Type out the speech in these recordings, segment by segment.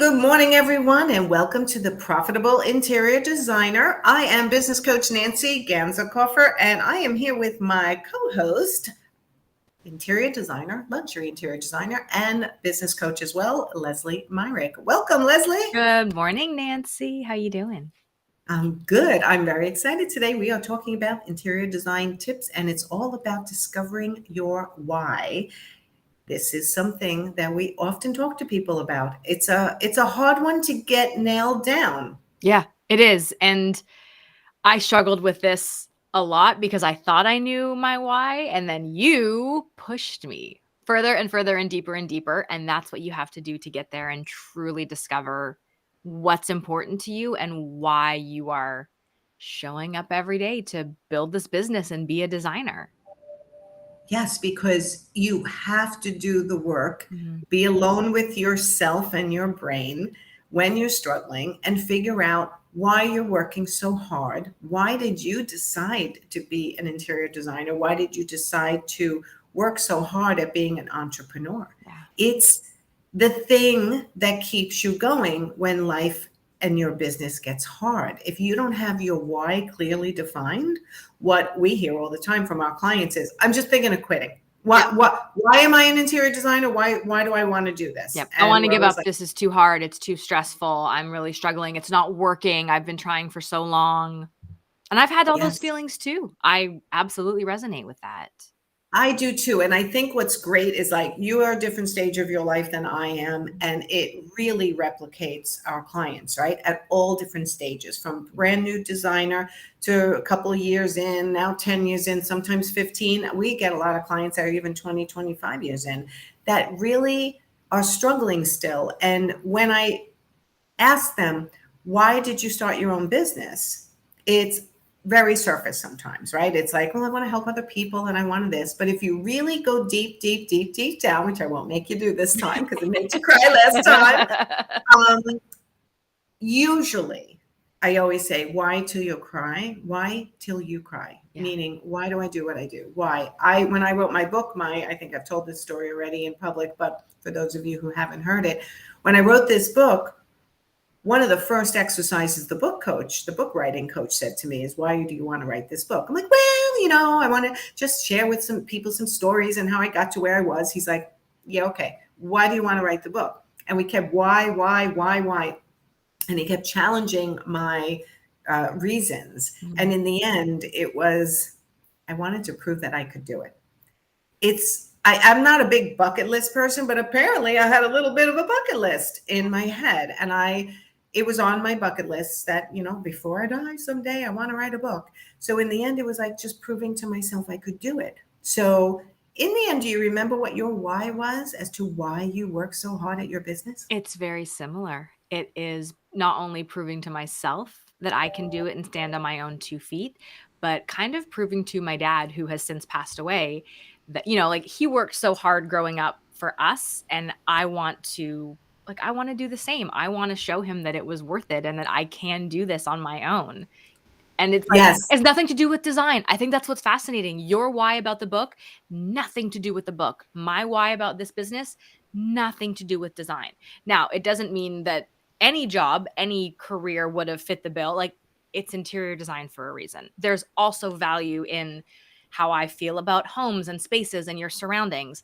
Good morning, everyone, and welcome to the Profitable Interior Designer. I am business coach Nancy Ganzakoffer, and I am here with my co-host, interior designer, luxury interior designer, and business coach as well, Lesley Myrick. Welcome, Lesley. Good morning, Nancy. How you doing? I'm good. I'm very excited today. We are talking about interior design tips, and it's all about discovering your why. This is something that we often talk to people about. It's a hard one to get nailed down. Yeah, it is. And I struggled with this a lot because I thought I knew my why, and then you pushed me further and further and deeper and deeper. And that's what you have to do to get there and truly discover what's important to you and why you are showing up every day to build this business and be a designer. Yes, because you have to do the work, Mhm. be alone with yourself and your brain when you're struggling and figure out why you're working so hard. Why did you decide to be an interior designer? Why did you decide to work so hard at being an entrepreneur? Yeah. It's the thing that keeps you going when life and your business gets hard. If you don't have your why clearly defined, what we hear all the time from our clients is, I'm just thinking of quitting. Why am I an interior designer? Why do I want to do this? Yep. I want to give up. This is too hard. It's too stressful. I'm really struggling. It's not working. I've been trying for so long. And I've had all those Yes, feelings too. I absolutely resonate with that. I do too. And I think what's great is like you are a different stage of your life than I am. And it really replicates our clients, right? At all different stages, from brand new designer to a couple of years in, now 10 years in, sometimes 15. We get a lot of clients that are even 20, 25 years in that really are struggling still. And when I ask them, why did you start your own business? It's very surface sometimes, right? It's like, well, I want to help other people and I wanted this. But if you really go deep, deep, deep, deep down, which I won't make you do this time because it made you cry last time, usually I always say, why till you cry? Why till you cry? Yeah. Meaning, why do I do what I do? Why? When I wrote my book, I think I've told this story already in public, but for those of you who haven't heard it, when I wrote this book, one of the first exercises the book writing coach said to me is, why do you want to write this book? I'm like, well, I want to just share with some people some stories and how I got to where I was. He's like, yeah, okay. Why do you want to write the book? And we kept why? And he kept challenging my reasons. Mhm. And in the end, it was, I wanted to prove that I could do it. I'm not a big bucket list person, but apparently I had a little bit of a bucket list in my head. And it was on my bucket list that, before I die someday, I want to write a book. So in the end, it was like just proving to myself I could do it. So in the end, do you remember what your why was as to why you work so hard at your business? It's very similar. It is not only proving to myself that I can do it and stand on my own 2 feet, but kind of proving to my dad, who has since passed away, that, like he worked so hard growing up for us. And I want to do the same. I want to show him that it was worth it and that I can do this on my own. And it's like, Yes. it's nothing to do with design. I think that's what's fascinating. Your why about the book, nothing to do with the book. My why about this business, nothing to do with design. Now, it doesn't mean that any job, any career would have fit the bill. Like, it's interior design for a reason. There's also value in how I feel about homes and spaces and your surroundings.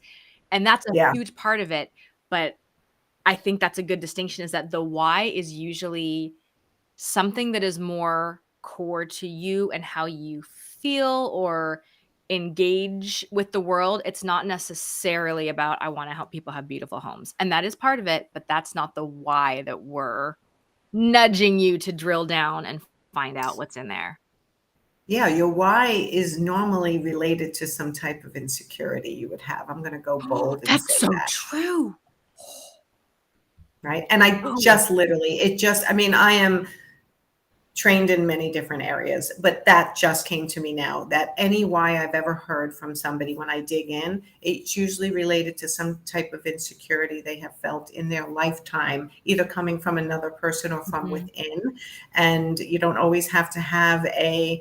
And that's a Yeah. huge part of it. But I think that's a good distinction, is that the why is usually something that is more core to you and how you feel or engage with the world. It's not necessarily about, I want to help people have beautiful homes. And that is part of it, but that's not the why that we're nudging you to drill down and find out what's in there. Yeah, your why is normally related to some type of insecurity you would have. I'm going to go bold and That's say so that. true. Right. And I I am trained in many different areas, but that just came to me now, that any why I've ever heard from somebody, when I dig in, it's usually related to some type of insecurity they have felt in their lifetime, either coming from another person or from Mhm. within. And you don't always have to have a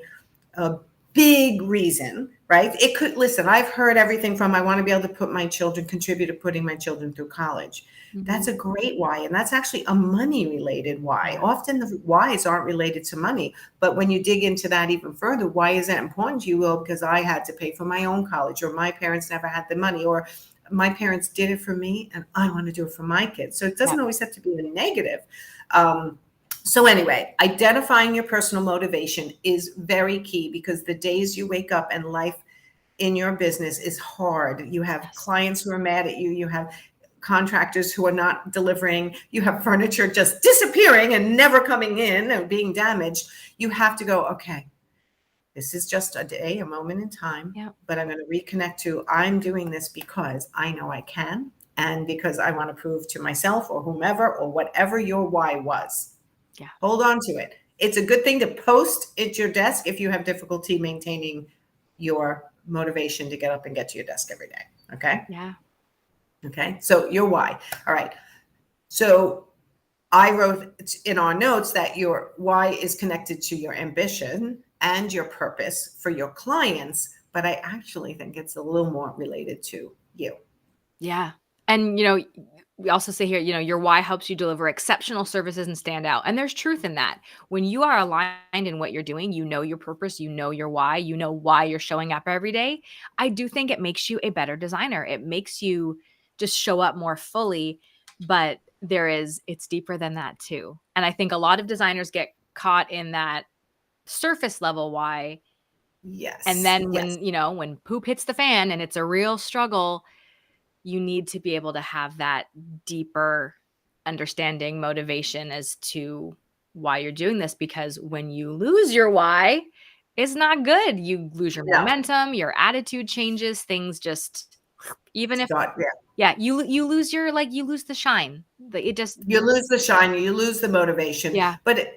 big reason, right? It could, listen, I've heard everything from I want to be able to contribute to putting my children through college. That's a great why. And that's actually a money related why. Yeah. Often the whys aren't related to money. But when you dig into that even further, why is that important to you? Well, because I had to pay for my own college, or my parents never had the money, or my parents did it for me and I want to do it for my kids. So it doesn't always have to be a negative. So anyway, identifying your personal motivation is very key, because the days you wake up and life in your business is hard. You have clients who are mad at you. You have contractors who are not delivering. You have furniture just disappearing and never coming in and being damaged. You have to go, okay, this is just a day, a moment in time, but I'm going to reconnect to, I'm doing this because I know I can, and because I want to prove to myself or whomever or whatever your why was. Yeah. Hold on to it. It's a good thing to post at your desk if you have difficulty maintaining your motivation to get up and get to your desk every day. Okay. Yeah. Okay. So your why. All right. So I wrote in our notes that your why is connected to your ambition and your purpose for your clients, but I actually think it's a little more related to you. Yeah. And, we also say here, your why helps you deliver exceptional services and stand out. And there's truth in that. When you are aligned in what you're doing, you know your purpose, you know your why, you know why you're showing up every day. I do think it makes you a better designer. It makes you just show up more fully, but it's deeper than that too. And I think a lot of designers get caught in that surface level why. Yes. And then when poop hits the fan and it's a real struggle, you need to be able to have that deeper understanding, motivation as to why you're doing this. Because when you lose your why, it's not good. You lose your momentum, your attitude changes, things just, even if, you lose you lose the shine. You lose the shine, you lose the motivation. Yeah. But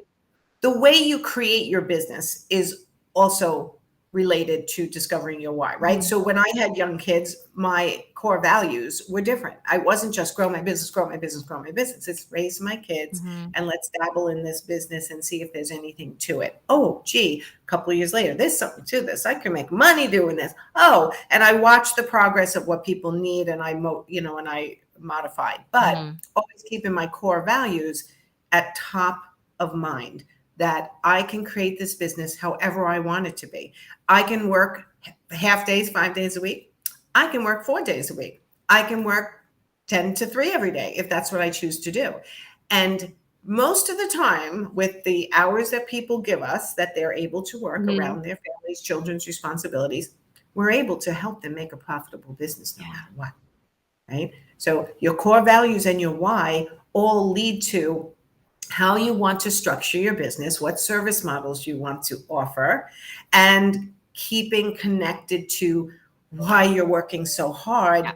the way you create your business is also related to discovering your why, right? So when I had young kids, my core values were different. I wasn't just grow my business, grow my business, grow my business. It's raise my kids and let's dabble in this business and see if there's anything to it. Oh, gee, a couple of years later, there's something to this. I can make money doing this. Oh, and I watched the progress of what people need, and I modified, but always keeping my core values at top of mind, that I can create this business however I want it to be. I can work half days, 5 days a week. I can work 4 days a week. I can work 10 to 3 every day if that's what I choose to do. And most of the time, with the hours that people give us that they're able to work around their families, children's responsibilities, we're able to help them make a profitable business no matter what, right? So your core values and your why all lead to how you want to structure your business, what service models you want to offer, and keeping connected to why you're working so hard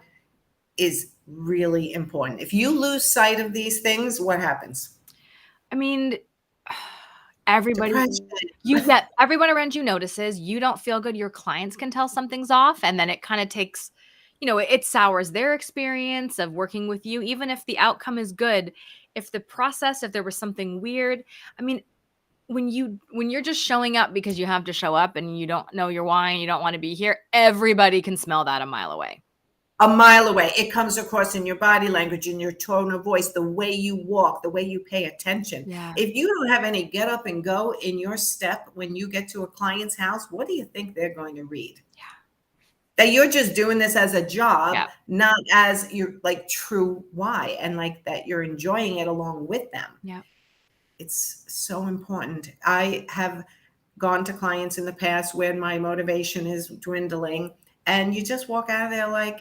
is really important. If you lose sight of these things, what happens? I mean, everybody everyone around you notices. You don't feel good. Your clients can tell something's off, and then it kind of takes, it sours their experience of working with you. Even if the outcome is good, if there was something weird, I mean, when you're just showing up because you have to show up and you don't know your why and you don't want to be here, everybody can smell that a mile away. A mile away. It comes across in your body language, in your tone of voice, the way you walk, the way you pay attention. Yeah. If you don't have any get up and go in your step when you get to a client's house, what do you think they're going to read? Yeah. That you're just doing this as a job, not as your true why, and that you're enjoying it along with them. Yeah. It's so important. I have gone to clients in the past when my motivation is dwindling, and you just walk out of there like,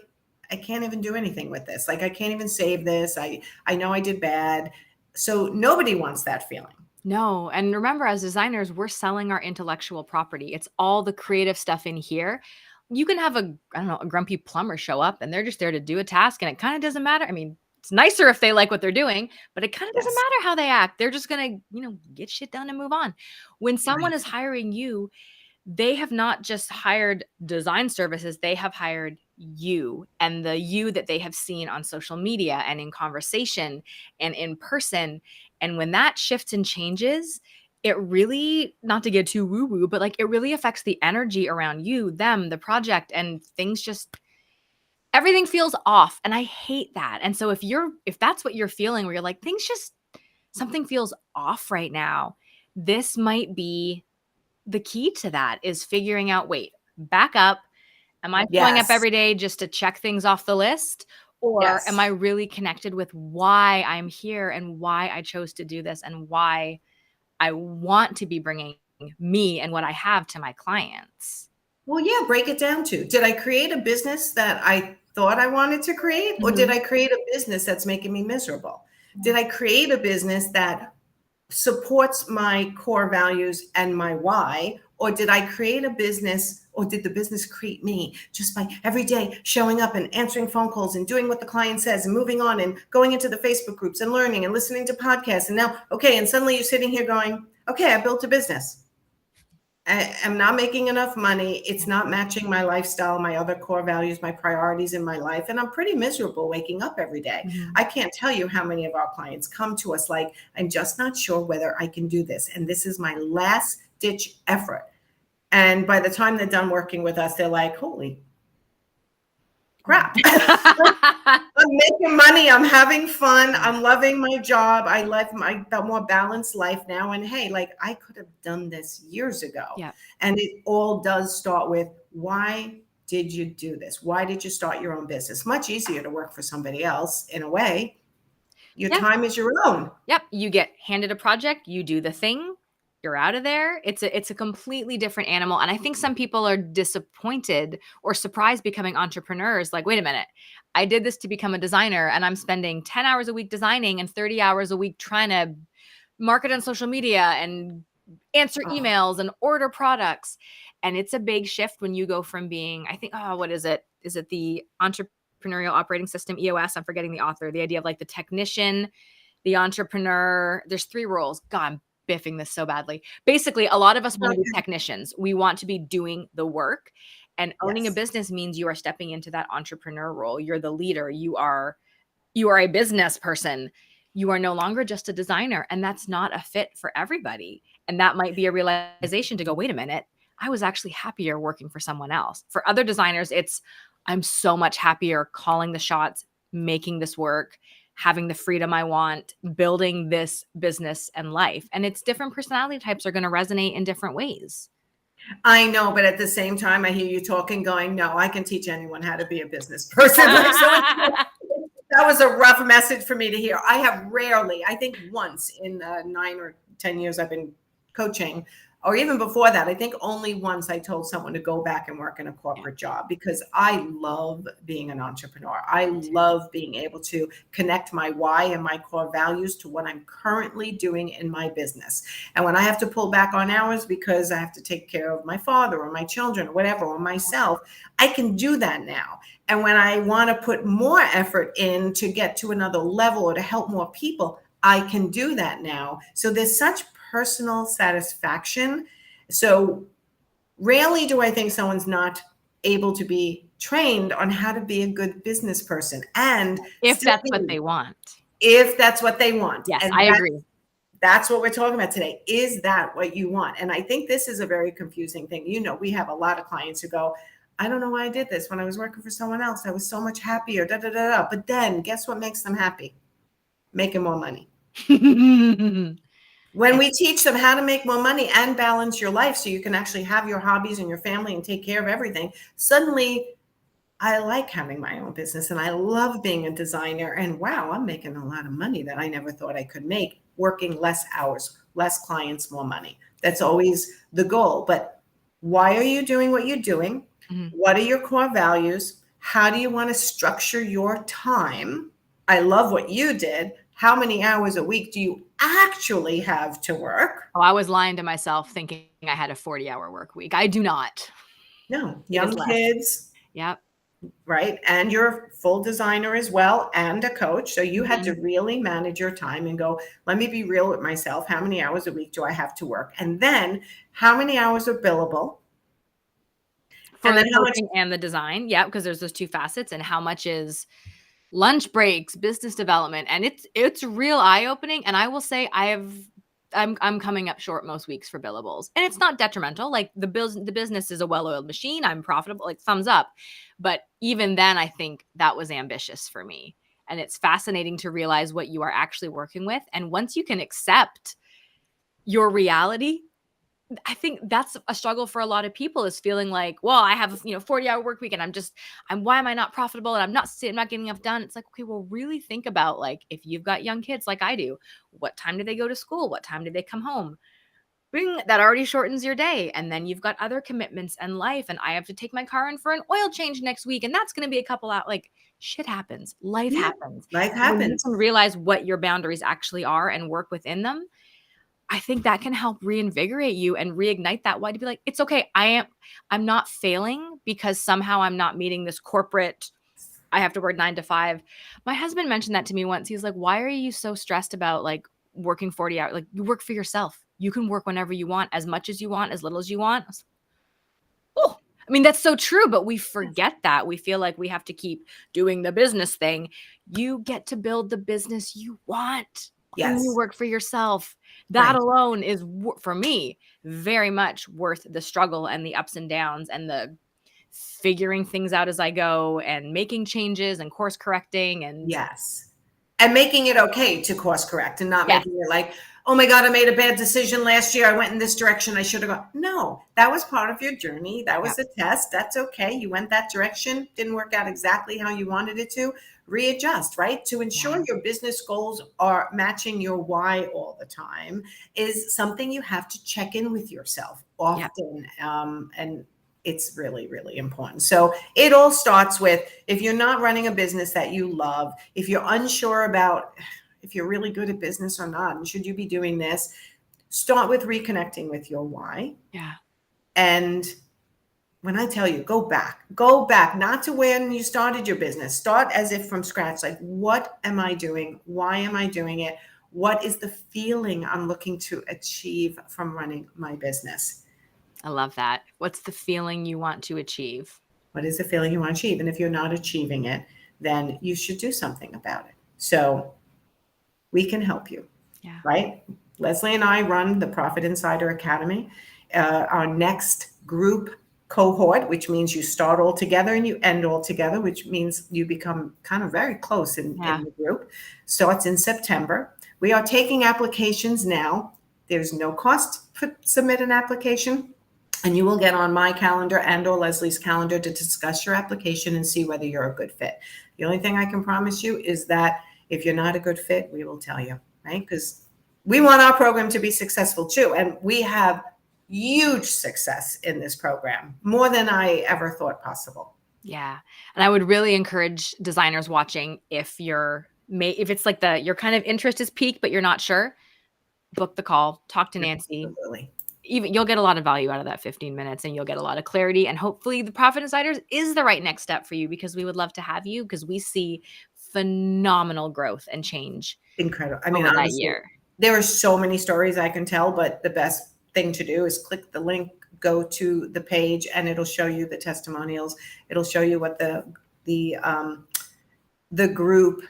I can't even do anything with this. I can't even save this. I know I did bad. So nobody wants that feeling. No. And remember, as designers, we're selling our intellectual property. It's all the creative stuff in here. You can have a grumpy plumber show up and they're just there to do a task, and it kind of doesn't matter. I mean, it's nicer if they like what they're doing, but it kind of doesn't matter how they act. They're just going to, get shit done and move on. When someone is hiring you, they have not just hired design services, they have hired you, and the you that they have seen on social media and in conversation and in person. And when that shifts and changes, it really, not to get too woo woo, but like it really affects the energy around you, them, the project, and things just, everything feels off. And I hate that. And so if that's what you're feeling, where you're like, things just, something feels off right now, this might be the key to that, is figuring out, wait, back up. Am I showing up Yes. every day just to check things off the list? Or am Yes. I really connected with why I'm here and why I chose to do this and why I want to be bringing me and what I have to my clients? Well, yeah, break it down to, did I create a business that I thought I wanted to create, or did Mhm. I create a business that's making me miserable? Did I create a business that supports my core values and my why? Or did I create a business, or did the business create me just by every day showing up and answering phone calls and doing what the client says and moving on and going into the Facebook groups and learning and listening to podcasts? And now, okay, and suddenly you're sitting here going, okay, I built a business. I am not making enough money. It's not matching my lifestyle, my other core values, my priorities in my life. And I'm pretty miserable waking up every day. Mhm. I can't tell you how many of our clients come to us like, I'm just not sure whether I can do this. And this is my last ditch effort. And by the time they're done working with us, they're like, holy crap. I'm making money. I'm having fun. I'm loving my job. I live my more balanced life now. And hey, like I could have done this years ago. Yeah. And it all does start with, why did you do this? Why did you start your own business? Much easier to work for somebody else in a way. Your Yeah. time is your own. Yep. You get handed a project, you do the thing, you're out of there. It's a completely different animal. And I think some people are disappointed or surprised becoming entrepreneurs. Like, wait a minute, I did this to become a designer and I'm spending 10 hours a week designing and 30 hours a week trying to market on social media and answer Oh, emails and order products. And it's a big shift when you go from being, I think, oh, what is it? Is it the entrepreneurial operating system, EOS? I'm forgetting the author, the idea of like the technician, the entrepreneur. There's 3 roles. God, I'm biffing this so badly. Basically, a lot of us want to be technicians. We want to be doing the work. And owning a yes. business means you are stepping into that entrepreneur role. You're the leader. You are a business person. You are no longer just a designer, and that's not a fit for everybody. And that might be a realization to go, wait a minute, I was actually happier working for someone else. For other designers, it's, I'm so much happier calling the shots, making this work, having the freedom I want, building this business and life. And it's different personality types are going to resonate in different ways. I know, but at the same time, I hear you talking, going, no, I can teach anyone how to be a business person. Like, so that was a rough message for me to hear. I have rarely, I think once in the 9 or 10 years I've been coaching, or even before that, I think only once I told someone to go back and work in a corporate job, because I love being an entrepreneur. I love being able to connect my why and my core values to what I'm currently doing in my business. And when I have to pull back on hours because I have to take care of my father or my children or whatever, or myself, I can do that now. And when I want to put more effort in to get to another level or to help more people, I can do that now. So there's such personal satisfaction. So rarely do I think someone's not able to be trained on how to be a good business person and If still that's what be, they want. if that's what they want. Yes, And I agree. that's what we're talking about today. Is that what you want? And I think this is a very confusing thing. You know, we have a lot of clients who go, I don't know why I did this. When I was working for someone else, I was so much happier, da, da, da, da. But then guess what makes them happy? Making more money. When we teach them how to make more money and balance your life so you can actually have your hobbies and your family and take care of everything, suddenly I like having my own business and I love being a designer. And wow, I'm making a lot of money that I never thought I could make, working less hours, less clients, more money. That's always the goal. But why are you doing what you're doing? Mhm. What are your core values? How do you want to structure your time? I love what you did. How many hours a week do you actually have to work? Oh, I was lying to myself thinking I had a 40-hour work week. I do not. No, It is young less. kids, Yep. right? And you're a full designer as well and a coach. So you had to Mhm. really manage your time and go, let me be real with myself. How many hours a week do I have to work? And then how many hours are billable? For And the then how much? coaching and the design, yeah, because there's those 2 facets, and how much is lunch breaks, business development, and it's real eye-opening, and I will say I have I'm coming up short most weeks for billables. And it's not detrimental. Like the business is a well-oiled machine. I'm profitable, like thumbs up. But even then, I think that was ambitious for me. And it's fascinating to realize what you are actually working with. And once you can accept your reality, I think that's a struggle for a lot of people, is feeling like, well, I have a 40-hour work week and why am I not profitable? And I'm not getting enough done. It's like, okay, well, really think about, like, if you've got young kids like I do, what time do they go to school? What time do they come home? That already shortens your day. And then you've got other commitments and life. And I have to take my car in for an oil change next week. And that's going to be a couple out. Like, shit happens. Life Yeah, happens. life When you happens. can realize what your boundaries actually are and work within them, I think that can help reinvigorate you and reignite that why, to be like, it's okay. I'm not failing because somehow I'm not meeting this corporate, I have to work 9 to 5. My husband mentioned that to me once. He's like, why are you so stressed about like working 40 hours? Like, you work for yourself. You can work whenever you want, as much as you want, as little as you want. I was like, oh, I mean, that's so true, but we forget that. We feel like we have to keep doing the business thing. You get to build the business you want when you Yes. work for yourself. That Right. alone is, for me, very much worth the struggle and the ups and downs and the figuring things out as I go and making changes and course correcting. And Yes. And making it okay to course correct and not yes, making it like, oh my God, I made a bad decision last year. I went in this direction. I should have gone. No, that was part of your journey. That yeah, was a test. That's okay. You went that direction. Didn't work out exactly how you wanted it to. Readjust, right? To ensure yeah, your business goals are matching your why all the time is something you have to check in with yourself yeah, often. And it's really, really important. So it all starts with, if you're not running a business that you love, if you're unsure about if you're really good at business or not, and should you be doing this, start with reconnecting with your why. yeah, And when I tell you, go back, not to when you started your business, start as if from scratch. Like, what am I doing? Why am I doing it? What is the feeling I'm looking to achieve from running my business? I love that. What's the feeling you want to achieve? What is the feeling you want to achieve? And if you're not achieving it, then you should do something about it. So we can help you, Yeah, right? Lesley and I run the Profit Insider Academy. Our next group cohort, which means you start all together and you end all together, which means you become kind of very close yeah, in the group, starts in September. We are taking applications now. There's no cost to submit an application. And you will get on my calendar and or Lesley's calendar to discuss your application and see whether you're a good fit. The only thing I can promise you is that if you're not a good fit, we will tell you, right? Because we want our program to be successful too. And we have huge success in this program, more than I ever thought possible. yeah. And I would really encourage designers watching, if it's like your kind of interest is peaked, but you're not sure, book the call, talk to Nancy. Absolutely. Even you'll get a lot of value out of that 15 minutes, and you'll get a lot of clarity, and hopefully the Profit Insiders is the right next step for you, because we would love to have you, because we see phenomenal growth and change Incredible. I mean, over that honestly, year. there are so many stories I can tell, but the best thing to do is click the link, go to the page, and it'll show you the testimonials. It'll show you what the group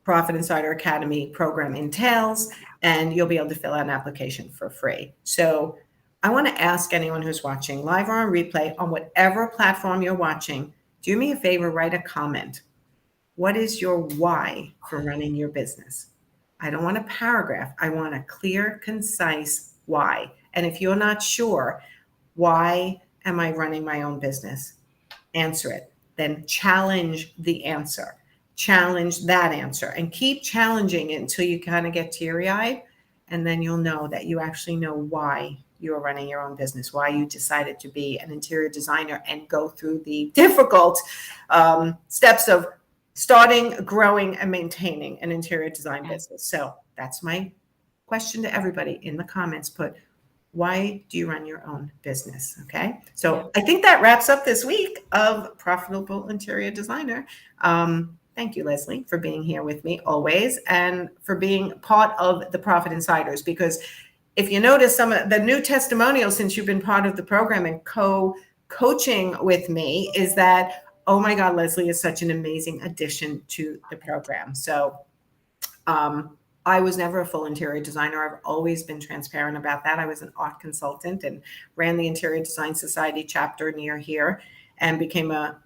Profit Insider Academy program entails, and you'll be able to fill out an application for free. So I want to ask anyone who's watching live or on replay on whatever platform you're watching, do me a favor, write a comment. What is your why for running your business? I don't want a paragraph. I want a clear, concise why. And if you're not sure, why am I running my own business? Answer it. Then challenge the answer. Challenge that answer and keep challenging it until you kind of get teary-eyed. And then you'll know that you actually know why you're running your own business, why you decided to be an interior designer and go through the difficult steps of starting, growing, and maintaining an interior design business. So that's my question to everybody in the comments. Put, why do you run your own business? Okay. So I think that wraps up this week of Profitable Interior Designer. Thank you, Lesley, for being here with me always, and for being part of the Profit Insiders. Because if you notice some of the new testimonials since you've been part of the program and co-coaching with me, is that, oh my God, Lesley is such an amazing addition to the program. So I was never a full interior designer. I've always been transparent about that. I was an art consultant and ran the Interior Design Society chapter near here and became a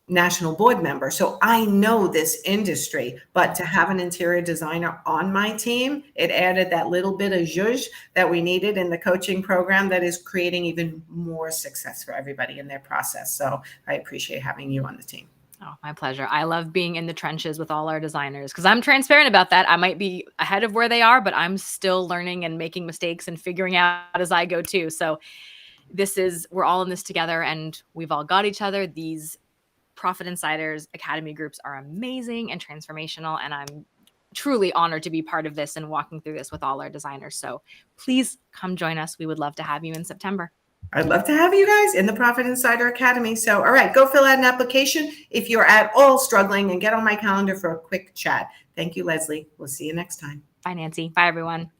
national board member. So I know this industry, but to have an interior designer on my team, it added that little bit of zhuzh that we needed in the coaching program that is creating even more success for everybody in their process. So I appreciate having you on the team. Oh, my pleasure. I love being in the trenches with all our designers because I'm transparent about that. I might be ahead of where they are, but I'm still learning and making mistakes and figuring out as I go too. So we're all in this together and we've all got each other. These Profit Insiders Academy groups are amazing and transformational. And I'm truly honored to be part of this and walking through this with all our designers. So please come join us. We would love to have you in September. I'd love to have you guys in the Profit Insider Academy. So, all right, go fill out an application if you're at all struggling and get on my calendar for a quick chat. Thank you, Lesley. We'll see you next time. Bye, Nancy. Bye, everyone.